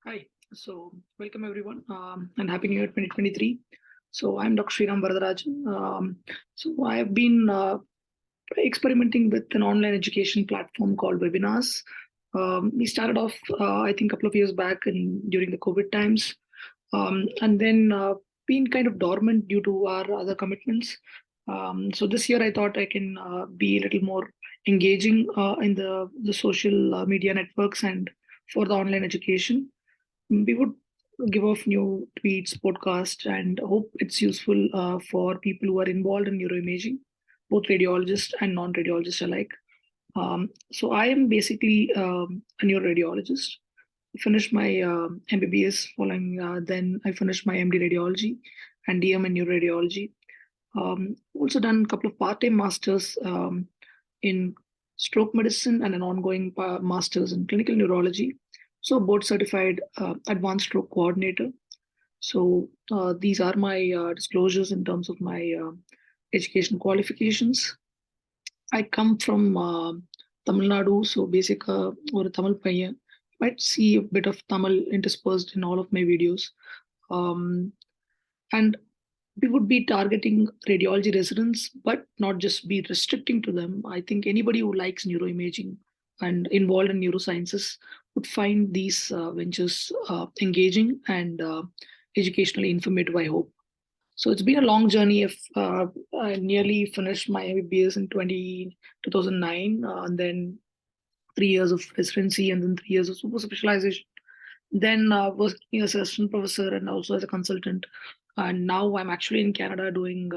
Hi, so welcome everyone and Happy New Year 2023. So I'm Dr. Shriram Varadharajan. So I have been experimenting with an online education platform called Vebinars. We started off, I think, a couple of years back during the COVID times, and then been kind of dormant due to our other commitments. So this year I thought I can be a little more engaging in the social media networks and for the online education. We would give off new tweets, podcasts, and hope it's useful for people who are involved in neuroimaging, both radiologists and non-radiologists alike. So I am basically a neuroradiologist. I finished my MBBS following, then I finished my MD radiology and DM in neuroradiology. Also done a couple of part-time masters in stroke medicine and an ongoing master's in clinical neurology. So board certified advanced stroke coordinator. So these are my disclosures in terms of my education qualifications. I come from Tamil Nadu, so basic or Tamil paiyan. You might see a bit of Tamil interspersed in all of my videos. Um, and we would be targeting radiology residents, but not just be restricting to them. I think anybody who likes neuroimaging and involved in neurosciences would find these ventures engaging and educationally informative, I hope. So it's been a long journey. If I nearly finished my MBBS in 2009, and then 3 years of residency, and then 3 years of super specialization. Then working as an assistant professor and also as a consultant. And now I'm actually in Canada doing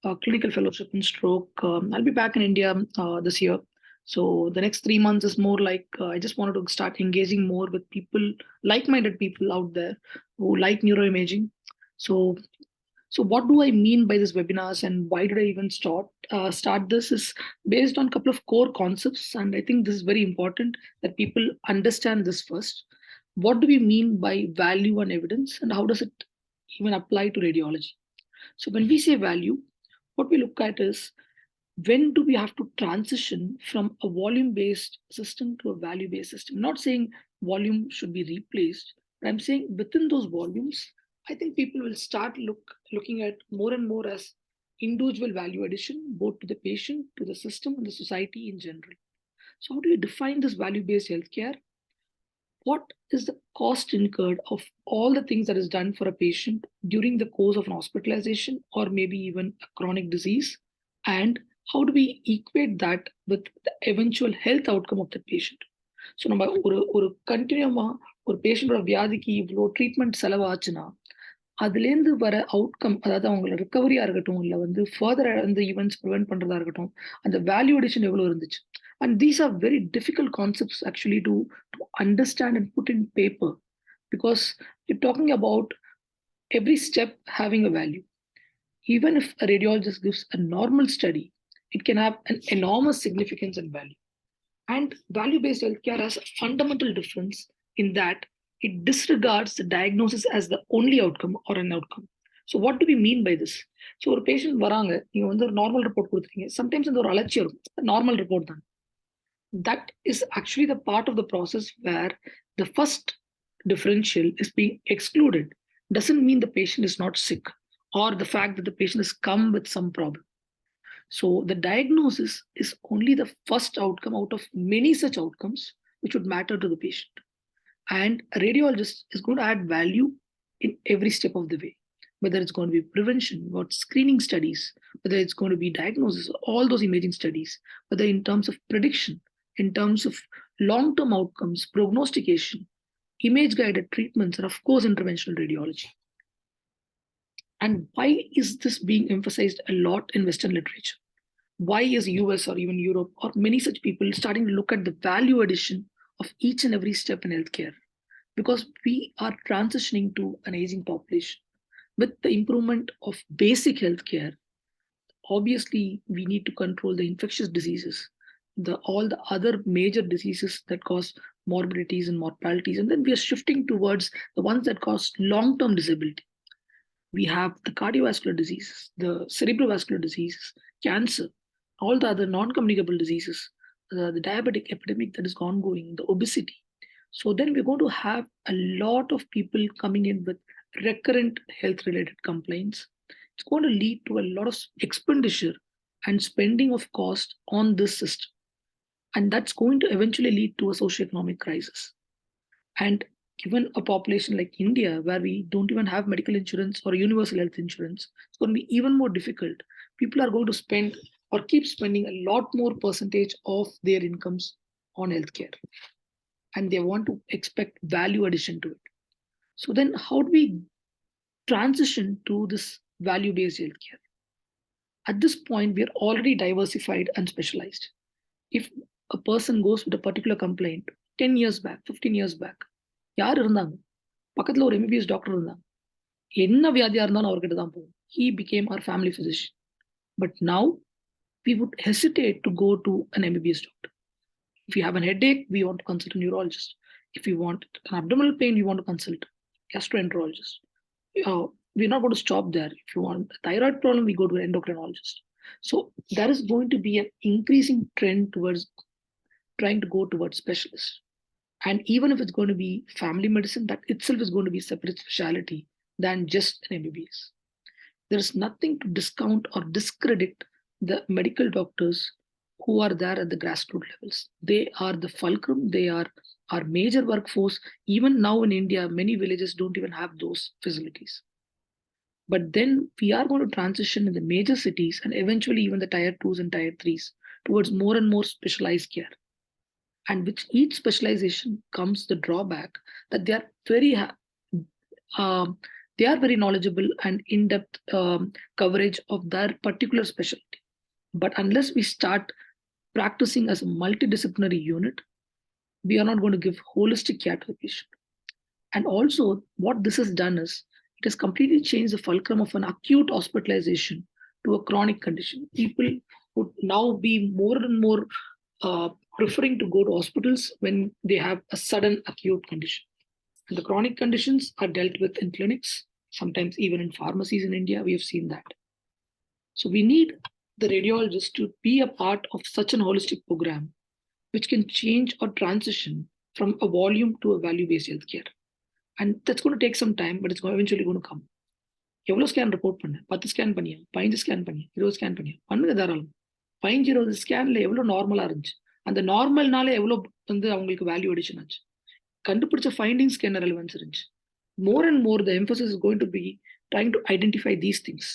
a clinical fellowship in stroke. I'll be back in India this year. So the next 3 months is more like I just wanted to start engaging more with people, like-minded people out there who like neuroimaging. So so what do I mean by this webinars and why did I even start this is based on a couple of core concepts, and I think this is very important that people understand this first. What do we mean by value and evidence, and how does it even apply to radiology? So when we say value, what we look at is when do we have to transition from a volume based system to a value based system. I'm not saying volume should be replaced, but I'm saying within those volumes I think people will start looking at more and more as individual value addition, both to the patient, to the system, and the society in general. So how do you define this value based healthcare? What is the cost incurred of all the things that is done for a patient during the course of an hospitalization or maybe even a chronic disease? And how do we equate that with the eventual health outcome of the patient? So நம்ம ஒரு கண்டினியூமா ஒரு பேஷண்டோட வியாதிக்கு இவ்வளோ treatment செலவாச்சுன்னா அதுலேருந்து வர outcome, அதாவது அவங்களோட ரிகவரியா இருக்கட்டும், இல்லை வந்து ஃபர்தர் அந்த ஈவெண்ட்ஸ் ப்ரிவென்ட் பண்றதா இருக்கட்டும், அந்த வேல்யூடேஷன் எவ்வளவு இருந்துச்சு. And these are very difficult concepts actually to understand and put in paper, because you're talking about every step having a value. Even if a radiologist gives a normal study, it can have an enormous significance and value. And value based healthcare has a fundamental difference in that it disregards the diagnosis as the only outcome or an outcome. So, what do we mean by this? So, ஒரு patient வராங்க, நீங்க வந்து ஒரு normal report கொடுத்துருக்கீங்க. Sometimes இந்த ஒரு அலட்சியம் இருக்கும், நார்மல் ரிப்போர்ட் தான். That is actually the part of the process where the first differential is being excluded. Doesn't mean the patient is not sick or the fact that the patient has come with some problem. So the diagnosis is only the first outcome out of many such outcomes which would matter to the patient. And a radiologist is going to add value in every step of the way, whether it's going to be prevention, what screening studies, whether it's going to be diagnosis, all those imaging studies, whether in terms of prediction, in terms of long-term outcomes, prognostication, image-guided treatments, and of course, interventional radiology. And why is this being emphasized a lot in Western literature? Why is US or even Europe or many such people starting to look at the value addition of each and every step in healthcare? Because we are transitioning to an aging population. With the improvement of basic healthcare, obviously we need to control the infectious diseases, all the other major diseases that cause morbidities and mortalities, and then we are shifting towards the ones that cause long-term disability. We have the cardiovascular diseases, the cerebrovascular diseases, cancer, all the other non-communicable diseases, the diabetic epidemic that is ongoing, the obesity. So then we're going to have a lot of people coming in with recurrent health-related complaints. It's going to lead to a lot of expenditure and spending of cost on this system. And that's going to eventually lead to a socioeconomic crisis. And given a population like India, where we don't even have medical insurance or universal health insurance, it's going to be even more difficult. People are going to spend or keep spending a lot more percentage of their incomes on healthcare. And they want to expect value addition to it. So then how do we transition to this value-based healthcare? At this point, we are already diversified and specialized. If a person goes with a particular complaint 10 years back, 15 years back, யார் இருந்தாங்க பக்கத்துல ஒரு MBBS doctor இருந்தாங்க என்ன வியாதியா இருந்தாலும் அவர்கிட்ட தான் போகும். He became our family physician. But now we would hesitate to go to an MBBS doctor. If you have a headache, we want to consult a neurologist. If you want an abdominal pain, we want to consult a gastroenterologist. We're not going to stop there. If you want a thyroid problem, we go to an endocrinologist. So there is going to be an increasing trend towards trying to go towards specialists. And even if it's going to be family medicine, that itself is going to be a separate specialty than just an MBBS. There is nothing to discount or discredit the medical doctors who are there at the grassroots levels. They are the fulcrum. They are our major workforce. Even now in India, many villages don't even have those facilities. But then we are going to transition in the major cities and eventually even the tier 2s and tier 3s towards more and more specialized care. And with each specialization comes the drawback that they are very knowledgeable and in-depth coverage of their particular specialty. But unless we start practicing as a multidisciplinary unit, we are not going to give holistic care to the patient. And also, what this has done is it has completely changed the fulcrum of an acute hospitalization to a chronic condition. People would now be more and more preferring to go to hospitals when they have a sudden acute condition. And the chronic conditions are dealt with in clinics, sometimes even in pharmacies in India. We have seen that. So we need the radiologist to be a part of such an holistic program, which can change or transition from a volume to a value-based healthcare. And that's going to take some time, but it's eventually going to come. எவ்வளோ scan report பண்ண 10 scan பண்ணியா 15 scan பண்ணியா 20 scan பண்ணியா பண்ணுங்க தாராளம் 15-20 ஸ்கேன்ல எவ்வளோ நார்மலா இருந்துச்சு அந்த நார்மல்னால எவ்வளோ வந்து அவங்களுக்கு வேல்யூ அடிஷன் ஆச்சு கண்டுபிடிச்ச ஃபைண்டிங்ஸ்க்கு என்ன ரெலவன்ஸ் இருந்துச்சு more and more the emphasis is going to be trying to identify these things.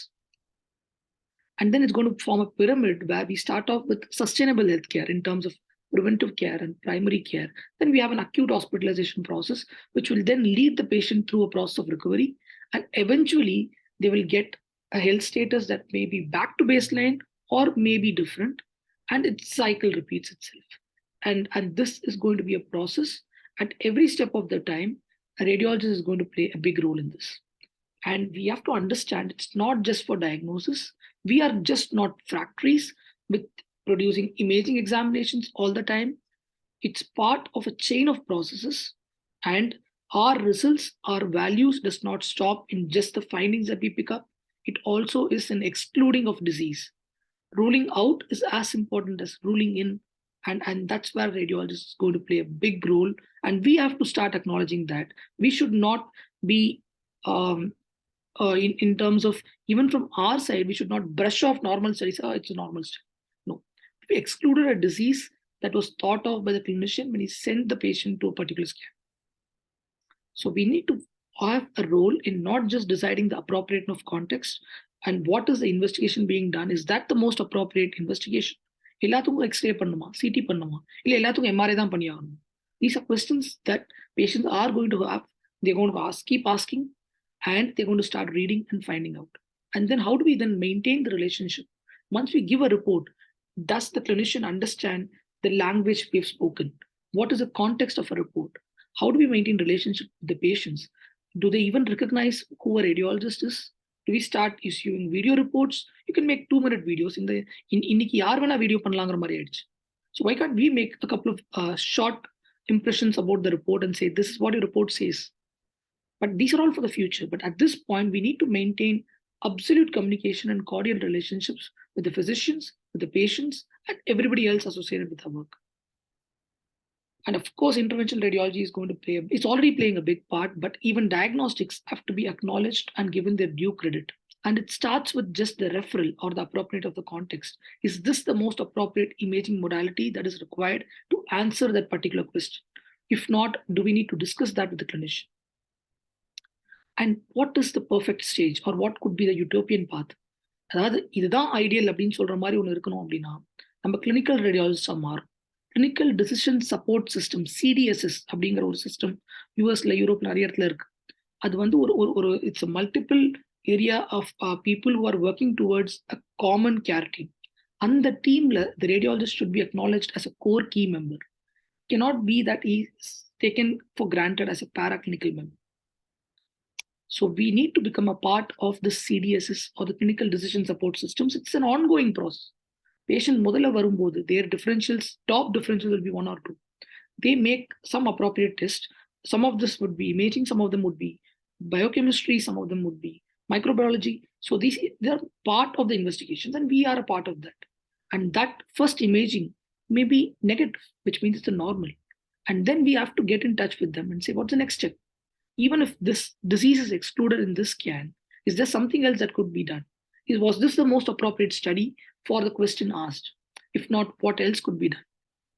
And then it's going to form a pyramid where we start off with sustainable healthcare in terms of preventive care and primary care. Then we have an acute hospitalization process, which will then lead the patient through a process of recovery. And eventually, they will get a health status that may be back to baseline or may be different. And its cycle repeats itself. And this is going to be a process. At every step of the time, a radiologist is going to play a big role in this. And we have to understand it's not just for diagnosis. We are just not factories with producing imaging examinations all the time. It's part of a chain of processes. And our results, our values does not stop in just the findings that we pick up. It also is an excluding of disease. Ruling out is as important as ruling in. And that's where radiologists is going to play a big role. And we have to start acknowledging that. We should not be in terms of, even from our side, we should not brush off normal studies. Oh, it's a normal study. No. We excluded a disease that was thought of by the clinician when he sent the patient to a particular scan. So we need to have a role in not just deciding the appropriateness of context and what is the investigation being done. Is that the most appropriate investigation? எல்லாத்துக்கும் x ray பண்ணுமா CD பண்ணுமா இல்லை எல்லாத்துக்கும் MRI தான் பண்ணி ஆகணும். These are questions that patients are going to have. They're going to keep asking, and they're going to start reading and finding out. And then how do we then maintain the relationship? Once we give a report, does the clinician understand the language we've spoken? What is the context of a report? How do we maintain relationship with the patients? Do they even recognize who a radiologist is? Do we start issuing video reports? You can make 2-minute videos இன்னைக்கு யார் வேணா video பண்ணலாங்கிற மாதிரி ஆயிடுச்சு. So why can't we make a couple of short impressions about the report and say, this is what your report says? But these are all for the future. But at this point, we need to maintain absolute communication and cordial relationships with the physicians, with the patients, and everybody else associated with our work. And of course, interventional radiology is going to play, it's already playing a big part, but even diagnostics have to be acknowledged and given their due credit. And it starts with just the referral or the appropriate of the context. Is this the most appropriate imaging modality that is required to answer that particular question? If not, do we need to discuss that with the clinician? And what is the perfect stage, or what could be the utopian path? அதாவது இதுதான் ideal அப்படின்னு சொல்ற மாதிரி ஒன்று இருக்கணும் அப்படின்னா நம்ம clinical ரேடியாலஜிஸ்டாக மாறும். கிளினிக்கல் டிசிஷன் சப்போர்ட் சிஸ்டம் சிடிஎஸ்எஸ் அப்படிங்கிற ஒரு சிஸ்டம் யூஎஸ்ல யூரோப் நிறைய இடத்துல இருக்கு. அது வந்து ஒரு ஒரு it's multiple area of people who are working towards a common care team. அந்த டீம்ல the radiologist should be acknowledged as a core key member. cannot be that he is taken for granted as a paraclinical member. So we need to become a part of the CDSs or the clinical decision support systems. It's an ongoing process. Patient முதல்ல வரும்போது their differentials, top differentials will be 1 or 2. They make some appropriate test. Some of this would be imaging, some of them would be biochemistry, some of them would be microbiology. So they are part of the investigations and we are a part of that. And that first imaging may be negative, which means it's a normal. And then we have to get in touch with them and say, what's the next step? Even if this disease is excluded in this scan, is there something else that could be done? Was this the most appropriate study for the question asked? If not, what else could be done?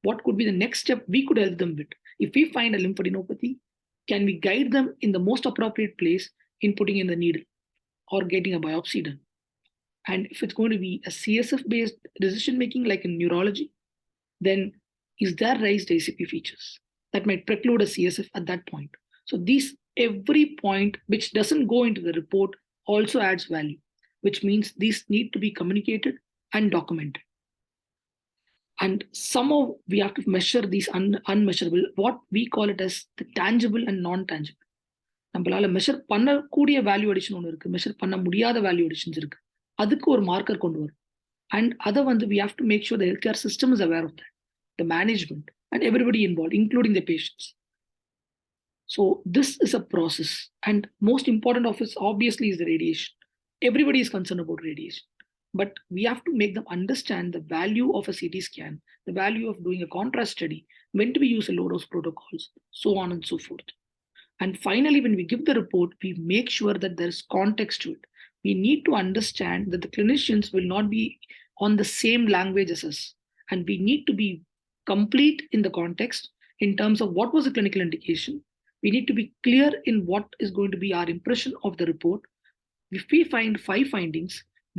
What could be the next step we could help them with? If we find a lymphadenopathy, can we guide them in the most appropriate place in putting in the needle or getting a biopsy done? And if it's going to be a CSF-based decision making, like in neurology, then is there raised ACP features that might preclude a CSF at that point? So every point which doesn't go into the report also adds value, which means these need to be communicated and documented. And somehow we have to measure these unmeasurable, what we call it as the tangible and non-tangible. நம்மளால measure பண்ணக்கூடிய value addition ஒன்று இருக்கு, measure பண்ண முடியாத value additions இருக்கு. அதுக்கு ஒரு marker கொண்டு வரும். And அதை வந்து we have to make sure the healthcare system is aware of that, the management and everybody involved, including the patients. So this is a process, and most important of it obviously is the radiation. Everybody is concerned about radiation, but we have to make them understand the value of a CT scan, the value of doing a contrast study, when to be use a low dose protocols, so on and so forth. And finally, when we give the report, we make sure that there is context to it. We need to understand that the clinicians will not be on the same language as us, and we need to be complete in the context in terms of what was the clinical indication. We need to be clear in what is going to be our impression of the report. If we find 5 findings,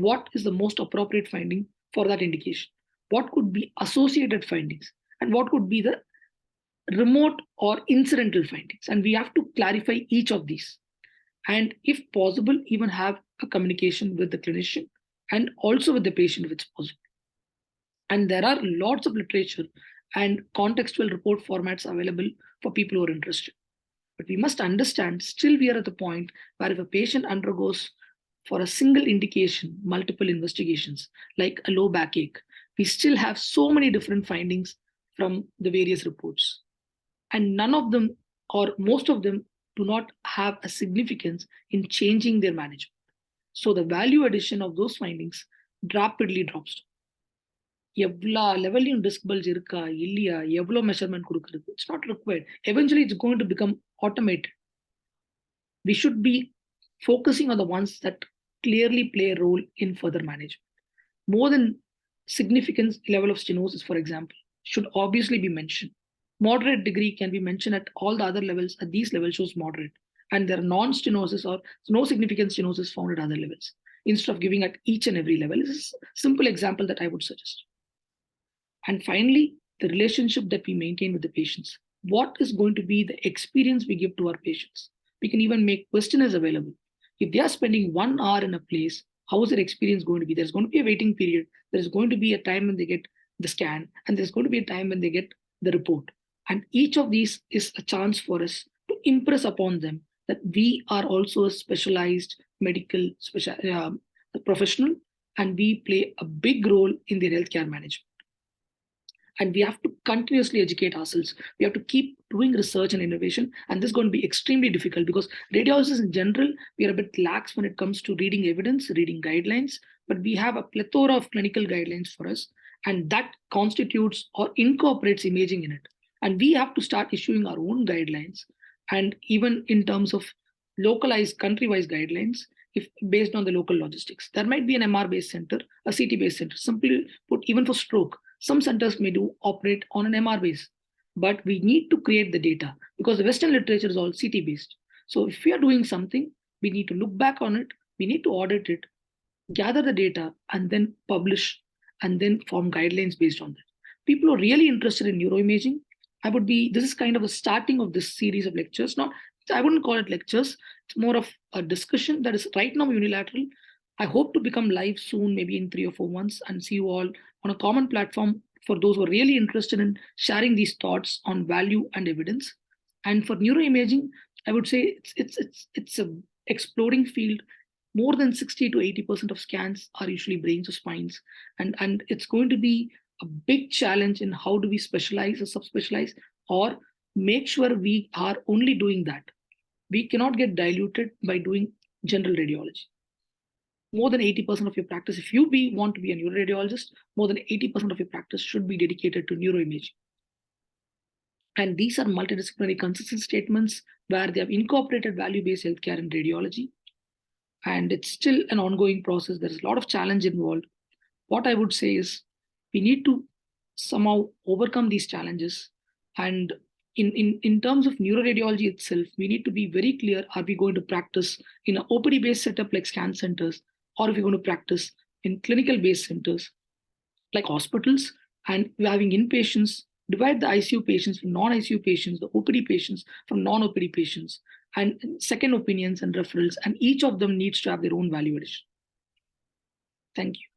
what is the most appropriate finding for that indication? What could be associated findings? And what could be the remote or incidental findings? And we have to clarify each of these. And if possible, even have a communication with the clinician and also with the patient if it's possible. And there are lots of literature and contextual report formats available for people who are interested. But we must understand, still we are at the point where if a patient undergoes for a single indication, multiple investigations, like a low backache, we still have so many different findings from the various reports. And none of them, or most of them, do not have a significance in changing their management. So the value addition of those findings rapidly drops. எவ்வளோ லெவல்லையும் disk bulge இருக்கா இல்லையா, எவ்வளோ measurement கொடுக்குறது, it's not required. Eventually it's going to become automated. We should be focusing on the ones that clearly play a role in further management. More than significant level of stenosis, for example, should obviously be mentioned. Moderate degree can be mentioned at all the other levels. At these levels shows moderate, and there are non-stenosis or no significant stenosis found at other levels. Instead of giving at each and every level, this is a simple example that I would suggest. And finally, the relationship that we maintain with the patients. What is going to be the experience we give to our patients? We can even make questionnaires available. If they are spending 1 hour in a place, how is their experience going to be? There's going to be a waiting period. There's going to be a time when they get the scan, and there's going to be a time when they get the report. And each of these is a chance for us to impress upon them that we are also a specialized medical professional, and we play a big role in their healthcare management. And we have to continuously educate ourselves. We have to keep doing research and innovation. And this is going to be extremely difficult because radiologists in general, we are a bit lax when it comes to reading evidence, reading guidelines, but we have a plethora of clinical guidelines for us. And that constitutes or incorporates imaging in it. And we have to start issuing our own guidelines, and even in terms of localized country-wise guidelines, if based on the local logistics. There might be an MR-based center, a CT-based center. Simply put, even for stroke, some centers may operate on an MR base, but we need to create the data because the Western literature is all CT-based. So if we are doing something, we need to look back on it, we need to audit it, gather the data, and then publish, and then form guidelines based on that. People who are really interested in neuroimaging, this is kind of a starting of this series of lectures. Not, I wouldn't call it lectures, it's more of a discussion that is right now unilateral. I hope to become live soon, maybe in 3 or 4 months, and see you all on a common platform for those who are really interested in sharing these thoughts on value and evidence. And for neuroimaging, I would say it's a exploding field. More than 60 to 80% of scans are usually brains or spines. And it's going to be a big challenge in how do we specialize or subspecialize, or make sure we are only doing that. We cannot get diluted by doing general radiology. More than 80% of your practice, if you want to be a neuroradiologist, more than 80% of your practice should be dedicated to neuroimaging. And these are multidisciplinary consistent statements where they have incorporated value-based healthcare in radiology. And it's still an ongoing process. There's a lot of challenge involved. What I would say is we need to somehow overcome these challenges. And in terms of neuroradiology itself, we need to be very clear, are we going to practice in an OPD-based setup like scan centers, or are we going to practice in clinical-based centers like hospitals, and we're having inpatients, divide the ICU patients from non-ICU patients, the OPD patients from non-OPD patients, and second opinions and referrals, and each of them needs to have their own value addition. Thank you.